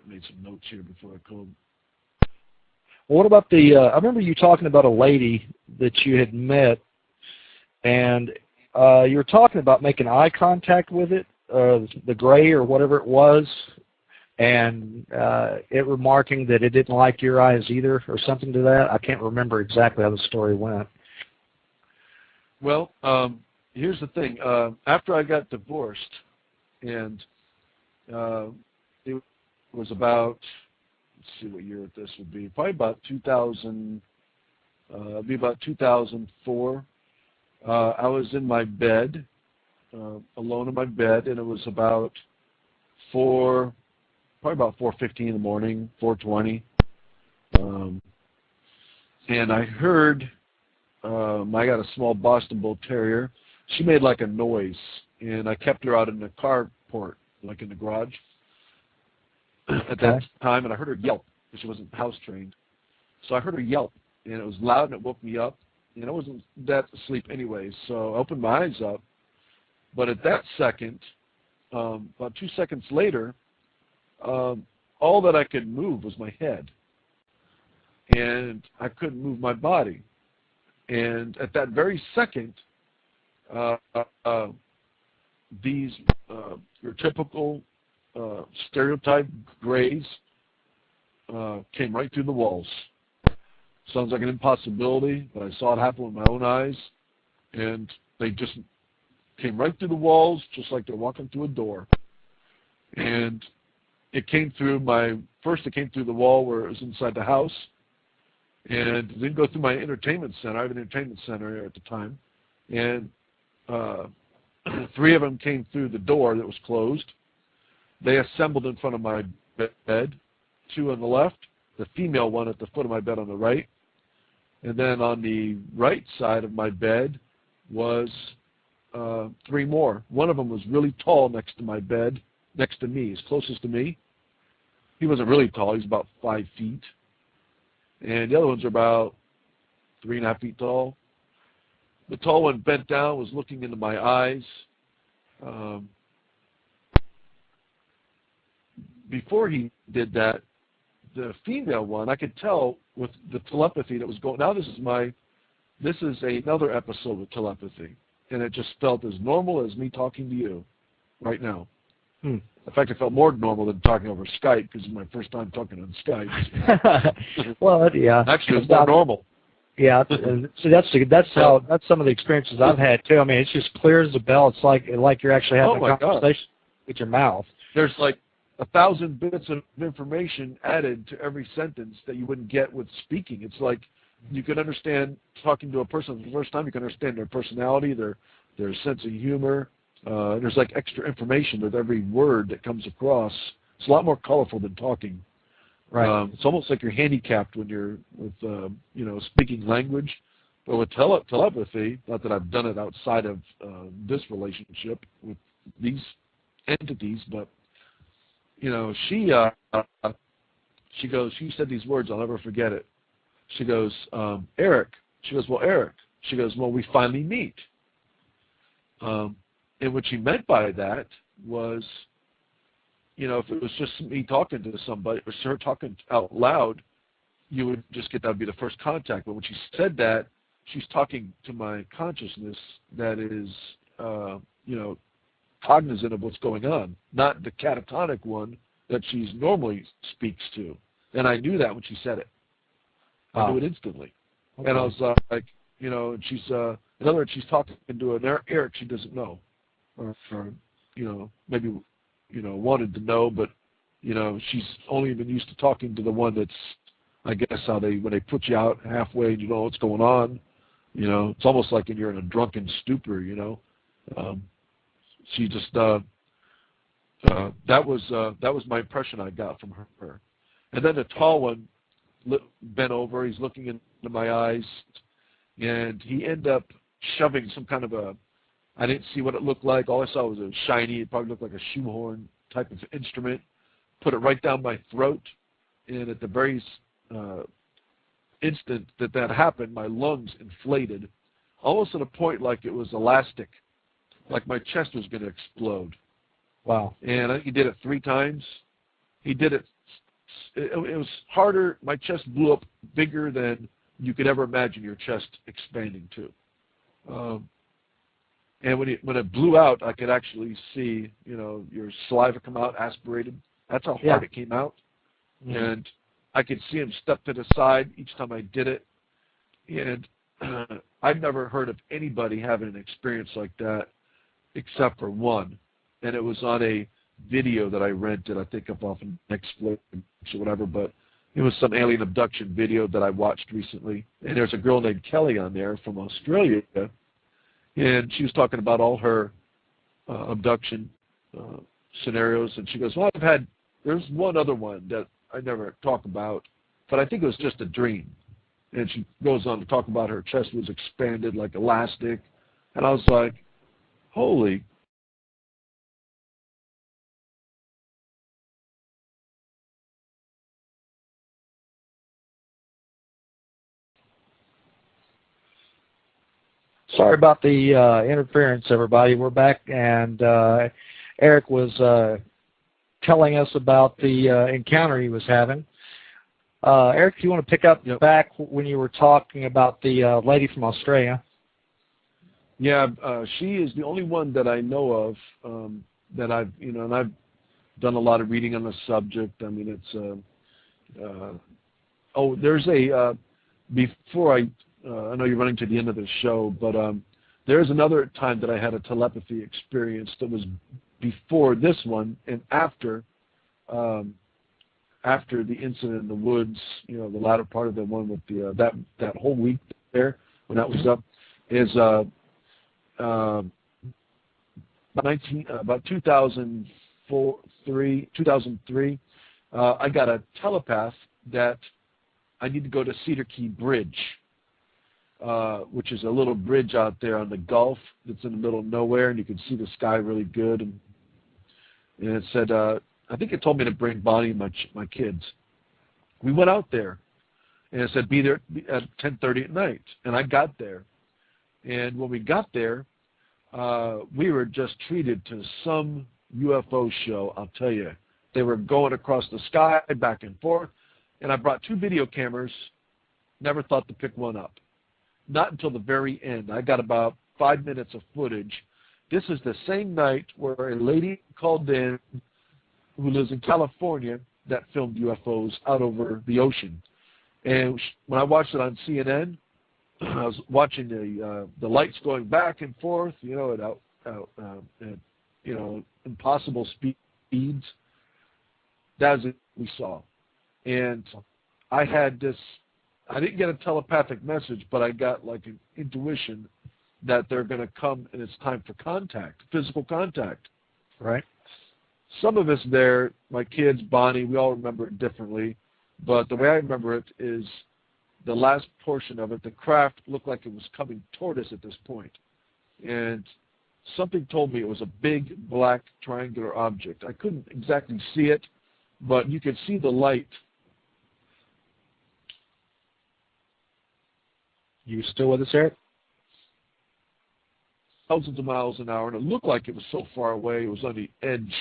made some notes here before I called. Well, what about I remember you talking about a lady that you had met, and you were talking about making eye contact with it, the gray or whatever it was, and it remarking that it didn't like your eyes either, or something to that. I can't remember exactly how the story went. Well, here's the thing. After I got divorced, and it was about, let's see what year this would be, probably about 2000, be about 2004. I was in my bed, alone in my bed, and it was about probably about 4:15 in the morning, 4:20. And I heard, I got a small Boston Bull Terrier. She made like a noise, and I kept her out in the carport, like in the garage at that time, and I heard her yelp, because she wasn't house trained. So I heard her yelp, and it was loud, and it woke me up, and I wasn't that asleep anyway, so I opened my eyes up. But at that second, about 2 seconds later, all that I could move was my head, and I couldn't move my body. And at that very second, these your typical stereotype grays came right through the walls. Sounds like an impossibility, but I saw it happen with my own eyes, and they just came right through the walls, just like they're walking through a door. And it came through it came through the wall where it was inside the house, and then go through my entertainment center. I have an entertainment center at the time, and 3 of them came through the door that was closed. They assembled in front of my bed, 2 on the left, the female one at the foot of my bed on the right, and then on the right side of my bed was 3 more. One of them was really tall next to my bed, next to me, as closest to me. He wasn't really tall. He was about 5 feet. And the other ones are about 3.5 feet tall. The tall one bent down, was looking into my eyes. Before he did that, the female one, I could tell with the telepathy that was going. Now this is another episode of telepathy, and it just felt as normal as me talking to you right now. In fact, it felt more normal than talking over Skype, because it's my first time talking on Skype. Well, yeah. Actually, it's more normal. Yeah, so that's some of the experiences I've had too. I mean, it's just clear as a bell. It's like you're actually having a conversation with your mouth. There's like 1,000 bits of information added to every sentence that you wouldn't get with speaking. It's like you can understand talking to a person for the first time. You can understand their personality, their sense of humor. There's like extra information with every word that comes across. It's a lot more colorful than talking. Right. It's almost like you're handicapped when you're with speaking language. But with telepathy, not that I've done it outside of this relationship with these entities, but she goes. She said these words. I'll never forget it. She goes, Eric. She goes, well, Eric. She goes, well, we finally meet. And what she meant by that was, if it was just me talking to somebody or her talking out loud, you would just get that would be the first contact. But when she said that, she's talking to my consciousness that is, cognizant of what's going on, not the catatonic one that she normally speaks to. And I knew that when she said it. I knew it instantly. Okay. And I was like, and she's, in other words, she's talking to an Eric she doesn't know. Or maybe, wanted to know, but, she's only been used to talking to the one that's, I guess, when they put you out halfway and you know what's going on, it's almost like when you're in a drunken stupor, she just, that was my impression I got from her. And then the tall one bent over, he's looking into my eyes, and he ended up shoving some kind of I didn't see what it looked like. All I saw was a shiny, it probably looked like a shoehorn type of instrument. Put it right down my throat, and at the very instant that happened, my lungs inflated, almost at a point like it was elastic, like my chest was going to explode. Wow. And I think he did it 3 times. He did it. It was harder. My chest blew up bigger than you could ever imagine your chest expanding to. And when it blew out, I could actually see, your saliva come out, aspirated. That's how hard it came out. Mm-hmm. And I could see him step to the side each time I did it. And I've never heard of anybody having an experience like that except for one. And it was on a video that I rented, I think up off of Netflix or whatever, but it was some alien abduction video that I watched recently. And there's a girl named Kelly on there from Australia, and she was talking about all her abduction scenarios, and she goes, well, there's one other one that I never talk about, but I think it was just a dream. And she goes on to talk about her chest was expanded like elastic, and I was like, holy. Sorry about the interference, everybody. We're back, and Eric was telling us about the encounter he was having. Eric, do you want to pick up back when you were talking about the lady from Australia? Yeah, she is the only one that I know of that I've, and I've done a lot of reading on the subject. I mean, it's, there's before I know you're running to the end of the show, but there's another time that I had a telepathy experience that was before this one and after after the incident in the woods, you know, the latter part of the one with the that whole week there when that was up, is about 2003. I got a telepath that I need to go to Cedar Key Bridge, which is a little bridge out there on the Gulf that's in the middle of nowhere, and you can see the sky really good. And it said, I think it told me to bring Bonnie and my kids. We went out there, and it said be there at 10:30 at night. And I got there, and when we got there, we were just treated to some UFO show. I'll tell you, they were going across the sky back and forth. And I brought 2 video cameras, never thought to pick one up. Not until the very end. I got about 5 minutes of footage. This is the same night where a lady called in who lives in California that filmed UFOs out over the ocean. And when I watched it on CNN, I was watching the lights going back and forth, you know, at you know, impossible speeds. That's what we saw. And I had this, I didn't get a telepathic message, but I got like an intuition that they're going to come and it's time for contact, physical contact. Right. Some of us there, my kids, Bonnie, we all remember it differently, but the way I remember it is the last portion of it, the craft looked like it was coming toward us at this point. And something told me it was a big black triangular object. I couldn't exactly see it, but you could see the light. You still with us, Eric? Thousands of miles an hour, and it looked like it was so far away. It was on the edge,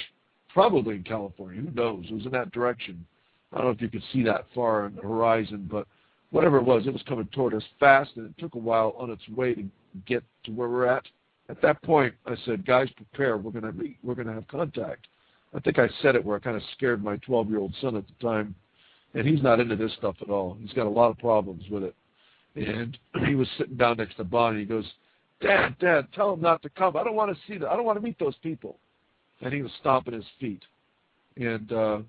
probably in California. Who knows? It was in that direction. I don't know if you could see that far on the horizon, but whatever it was coming toward us fast, and it took a while on its way to get to where we're at. At that point, I said, "Guys, prepare. We're gonna have contact." I think I said it where I kind of scared my 12-year-old son at the time, and he's not into this stuff at all. He's got a lot of problems with it. And he was sitting down next to Bonnie. He goes, Dad, tell him not to come. I don't want to see that. I don't want to meet those people. And he was stomping his feet and to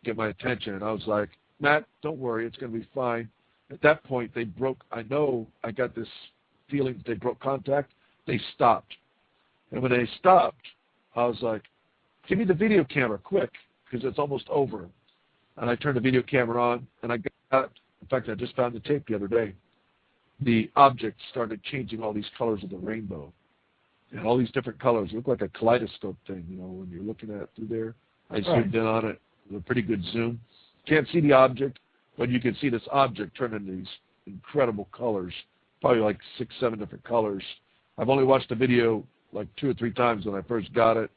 get my attention. And I was like, Matt, don't worry. It's going to be fine. At that point, they broke. I know I got this feeling that they broke contact. They stopped. And when they stopped, I was like, give me the video camera, quick, because it's almost over. And I turned the video camera on, and I got, in fact, I just found the tape the other day. The object started changing all these colors of the rainbow. And all these different colors. It looked like a kaleidoscope thing, you know, when you're looking at it through there. I zoomed in on it with a pretty good zoom. Can't see the object, but you can see this object turn into these incredible colors, probably like 6, 7 different colors. I've only watched the video like 2 or 3 times when I first got it.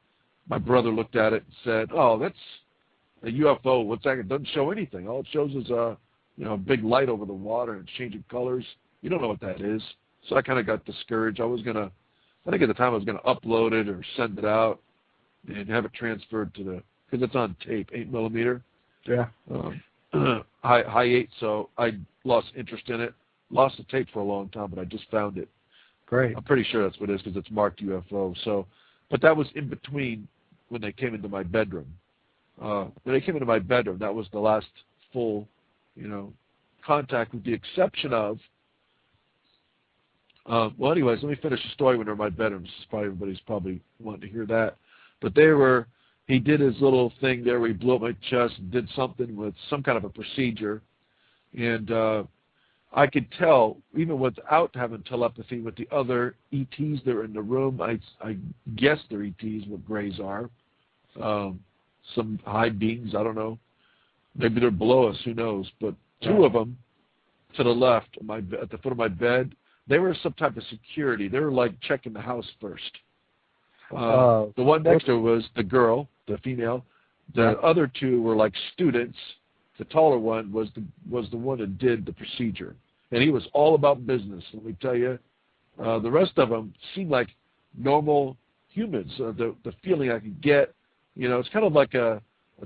My brother looked at it and said, oh, that's a UFO. What's that? It doesn't show anything. All it shows is a big light over the water and it's changing colors. You don't know what that is. So I kind of got discouraged. I think at the time I was going to upload it or send it out and have it transferred to because it's on tape, 8mm. Yeah. High 8, so I lost interest in it. Lost the tape for a long time, but I just found it. Great. I'm pretty sure that's what it is because it's marked UFO. So, but that was in between when they came into my bedroom. When they came into my bedroom, that was the last full, contact, with the exception of. Well, anyways, let me finish the story when they're in my bedroom. Everybody's probably wanting to hear that. But he did his little thing there where he blew up my chest and did something with some kind of a procedure. And I could tell, even without having telepathy with the other ETs that were in the room, I guess they're ETs, what grays are. Some high beings, I don't know. Maybe they're below us, who knows. But 2 of them to the left, at the foot of my bed, they were some type of security. They were like checking the house first. The one next to her was the girl, the female. The other 2 were like students. The taller one was the one that did the procedure. And he was all about business, let me tell you. The rest of them seemed like normal humans. The feeling I could get, it's kind of like a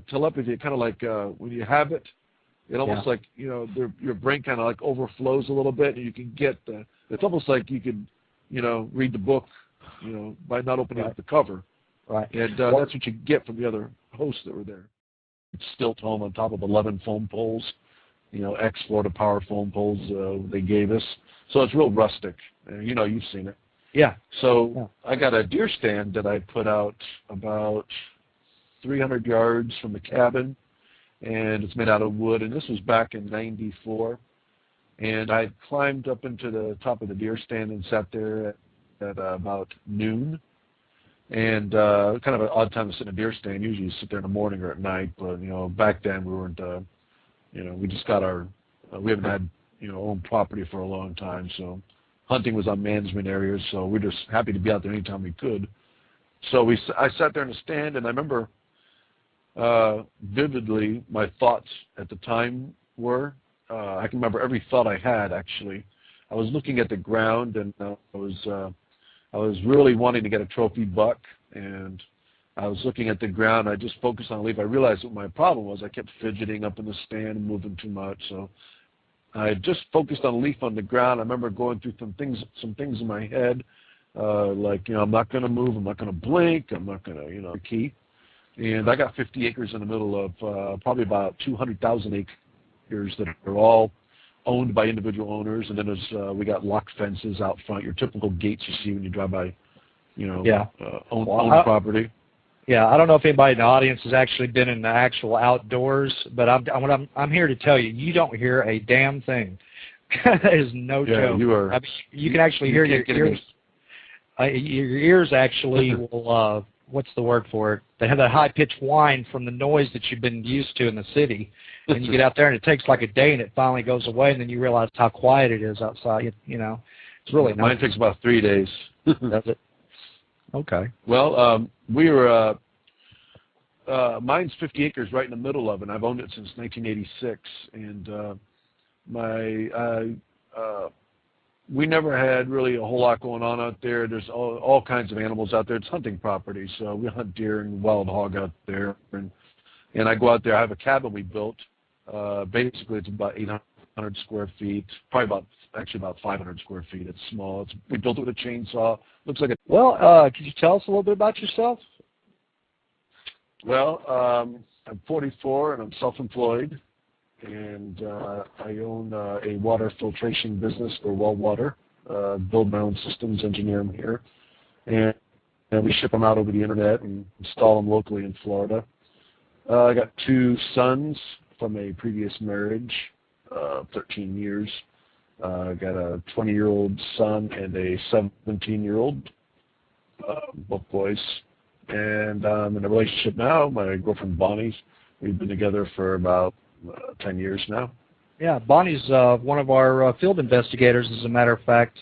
telepathy, kind of like when you have it, it almost like, your brain kind of like overflows a little bit, and you can get it's almost like you can, read the book, by not opening up the cover. Right. And that's what you get from the other hosts that were there. stilt home on top of 11 foam poles, ex-Florida Power foam poles they gave us. So it's real rustic. You've seen it. Yeah. So yeah. I got a deer stand that I put out about 300 yards from the cabin, and it's made out of wood, and this was back in '94. And I climbed up into the top of the deer stand and sat there at about noon. And kind of an odd time to sit in a deer stand. Usually you sit there in the morning or at night, but back then we weren't. We just got we haven't had own property for a long time, so hunting was on management areas. So we're just happy to be out there anytime we could. So I sat there in the stand, and I remember vividly my thoughts at the time were. I can remember every thought I had. Actually, I was looking at the ground, and I was really wanting to get a trophy buck, and I was looking at the ground. I just focused on a leaf. I realized what my problem was. I kept fidgeting up in the stand and moving too much. So I just focused on a leaf on the ground. I remember going through some things in my head, like I'm not going to move. I'm not going to blink. I'm not going to keep. And I got 50 acres in the middle of probably about 200,000 acres that are all owned by individual owners, and then there's we got lock fences out front, your typical gates you see when you drive by, owned property. Yeah, I don't know if anybody in the audience has actually been in the actual outdoors, but I'm here to tell you, you don't hear a damn thing. That is no joke. You are. I mean, you can actually hear your ears. Your ears actually will. What's the word for it? They have that high-pitched whine from the noise that you've been used to in the city. And you get out there, and it takes like a day, and it finally goes away, and then you realize how quiet it is outside. It's really nice. Mine takes about 3 days. Does it? Okay. Well, we were. Mine's 50 acres right in the middle of it. And I've owned it since 1986, and we never had really a whole lot going on out there. There's all kinds of animals out there. It's hunting property, so we hunt deer and wild hog out there. And I go out there. I have a cabin we built. Basically, it's about 800 square feet, probably about 500 square feet. It's small. We built it with a chainsaw. Looks like a... Well, could you tell us a little bit about yourself? Well, I'm 44 and I'm self-employed. And I own a water filtration business for well water. Build my own systems, engineer them here, and we ship them out over the internet and install them locally in Florida. I got 2 sons from a previous marriage, 13 years. I got a 20-year-old son and a 17-year-old, both boys. And I'm in a relationship now. My girlfriend Bonnie. We've been together for about 10 years now. Yeah, Bonnie's one of our field investigators, as a matter of fact.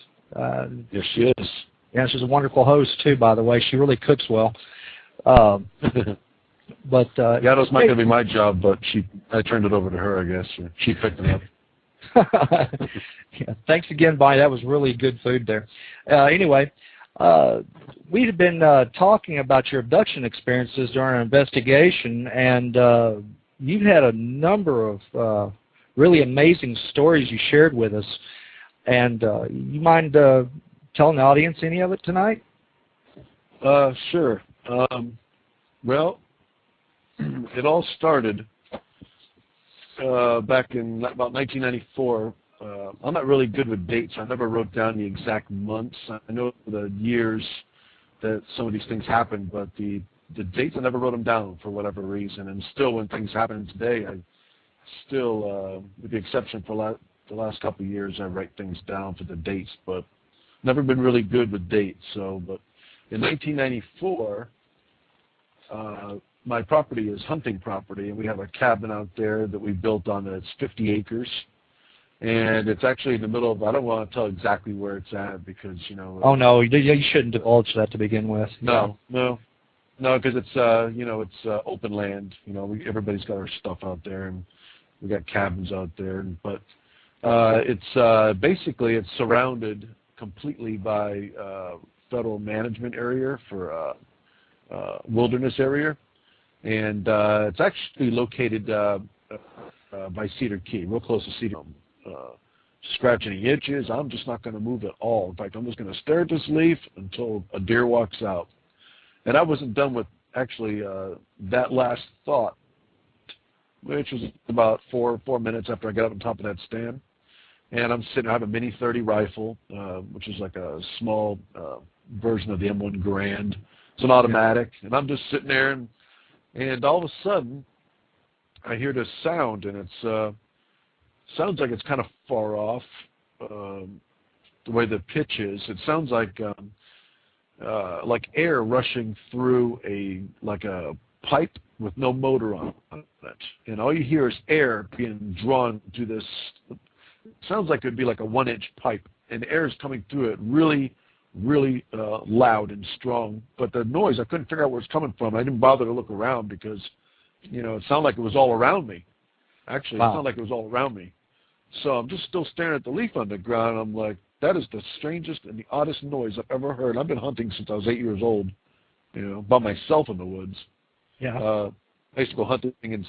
Yes, she is. Yeah, she's a wonderful host, too, by the way. She really cooks well. But yeah, that was not going to be my job, but I turned it over to her, I guess. She picked it up. Yeah, thanks again, Bonnie. That was really good food there. Anyway, we've been talking about your abduction experiences during our investigation, and you've had a number of really amazing stories you shared with us. And you mind telling the audience any of it tonight? Sure. Well, it all started back in about 1994. I'm not really good with dates. I never wrote down the exact months. I know the years that some of these things happened, but the dates, I never wrote them down for whatever reason. And still, when things happen today, I still, with the exception for the last couple of years, I write things down for the dates, but never been really good with dates. So, but in 1994, my property is hunting property, and we have a cabin out there that we built on it's 50 acres. And it's actually in the middle of, I don't want to tell exactly where it's at because, Oh, no, you shouldn't divulge that to begin with. No, because it's, it's open land. Everybody's got our stuff out there, and we got cabins out there. But it's basically, it's surrounded completely by federal management area for wilderness area. And it's actually located by Cedar Key, real close to Cedar. Scratch any itches. I'm just not going to move at all. In fact, I'm just going to stare at this leaf until a deer walks out. And I wasn't done with actually that last thought which was about four minutes after I got up on top of that stand. And I'm sitting, I have a Mini 30 rifle, which is like a small version of the M1 Garand. It's an automatic, and I'm just sitting there, and all of a sudden, I hear this sound, and it's sounds like it's kind of far off, the way the pitch is. It sounds like air rushing through a pipe with no motor on it, and all you hear is air being drawn to this. It sounds like it would be like a 1-inch pipe, and air is coming through it really, really loud and strong. But the noise, I couldn't figure out where it's coming from. I didn't bother to look around because, it sounded like it was all around me. Actually, It sounded like it was all around me. So I'm just still staring at the leaf on the ground. I'm like, that is the strangest and the oddest noise I've ever heard. I've been hunting since I was 8 years old, by myself in the woods. Yeah. I used to go hunting in